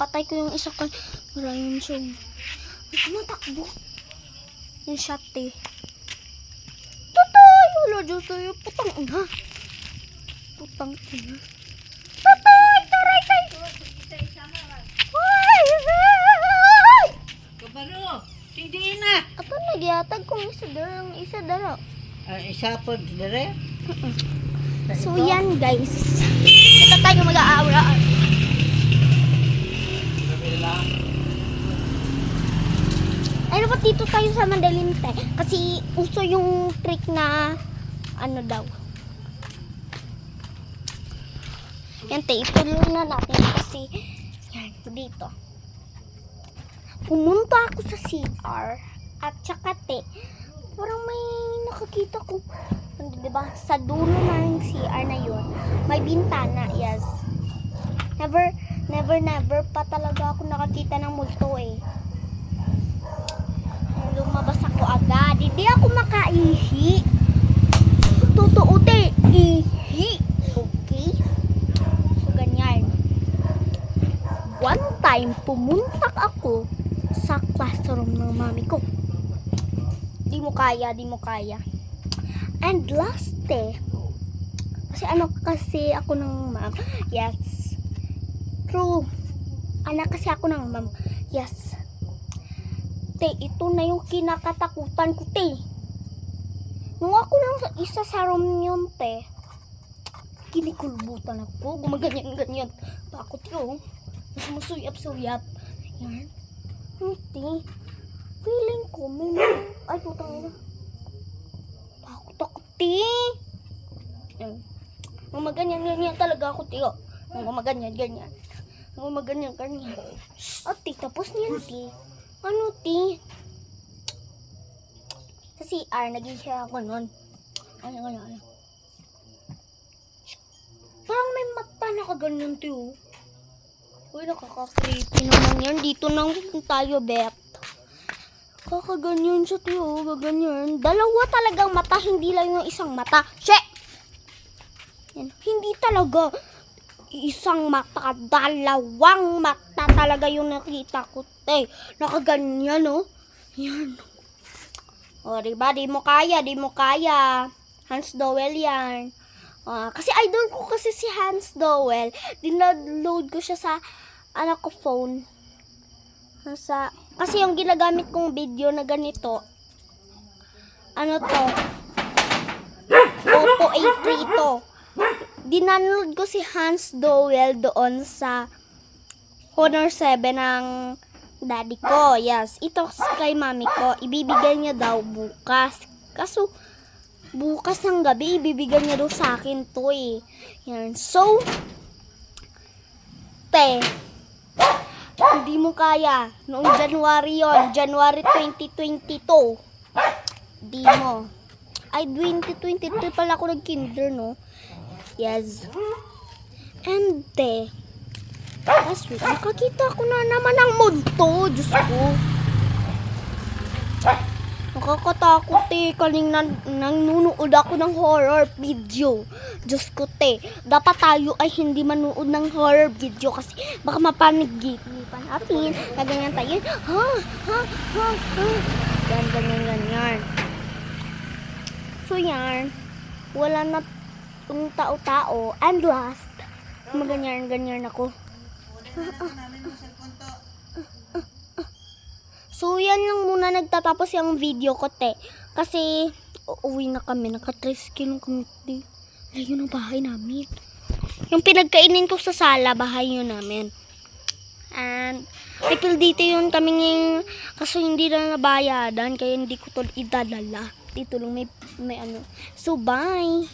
Napatay ko yung isa ko. Wala yun siya. Tumatakbo. Yung shot eh. Tatay! Wala dyan sa'yo. Putang ina. Putang ina. Tatay! Taray! Ay! Kabalo, hindi na. Ato nagyatag kung isa darang isa dara. Isa po, dire. So yan guys. Ito tayo mag-aawraan. Ay, dapat dito tayo sa Mandalinte. Kasi uso yung trick na ano daw. Yan, ituloy na natin kasi yan, dito. Pumunta ako sa CR at saka parang may nakakita ko. Diba? Sa dulo ng CR na yun, may bintana, yes. Never pa talaga ako nakakita ng multo eh. Lumabas ako agad. Hindi ako makaihi. Totoo ihi. Okay? So, ganyan. One time, pumuntak ako sa classroom ng mami ko. Di mo kaya. And last kasi ako ng ma'am. Yes. True. Anak kasi ako ng ma'am. Yes. Ito na yung kinakatakutan ko, Nung ako lang sa isa sa room yun, kinikulbutan ako. Gumaganyan-ganyan. Takot yun. Sumusuyap-suyap. Yan. Feeling ko, may ay, putang ina. Takot, Yan. Gumaganyan-ganyan talaga ako, Gumaganyan-ganyan. At tapos niyan, ano, sa CR, nag-share ako nun. Ano. Parang may mata na kaganyan, Uy, nakaka-creepy naman yan. Dito nang tayo, bet. Kakaganyan siya, gaganyan. Dalawa talagang mata, hindi lang yung isang mata. Yan. Hindi talaga isang mata, dalawang mata talaga yung nakita ko, Nakaganyan, Yan. O, diba? Di mo kaya. Hans Dowell yan. Kasi idol ko kasi si Hans Dowell. Dinload ko siya sa phone. Kasi yung ginagamit kong video na ganito, Oppo A3 to. Dinanood ko si Hans Dowell doon sa Honor 7 ng daddy ko. Yes. Ito kay mami ko. Ibibigay niya daw bukas. Kaso, bukas ng gabi, ibibigay niya daw sa akin to Yan. So, hindi mo kaya. Noong January yon, January 2022. Di mo. Ay, 2023 pala ako nag-kinder, no? Yes. And last week, nakakita ko na naman ng multo. Diyos ko. Nakakatakot, Kaling nanunood ako ng horror video. Diyos ko, Dapat tayo ay hindi manood ng horror video kasi baka mapanigipan natin. Ganyan tayo. Ganyan. So, yan. Wala na yung tao-tao. And last, maganyan ako. So, yan lang muna nagtatapos yung video ko, Kasi, uuwi na kami. Naka-3 kilo kami, Layo ng bahay namin. Yung pinagkainin ko sa sala, bahay yun namin. And, I feel dito yun kaming, kaso hindi na nabayadan, kaya hindi ko to idadala. Dito lang may So, bye!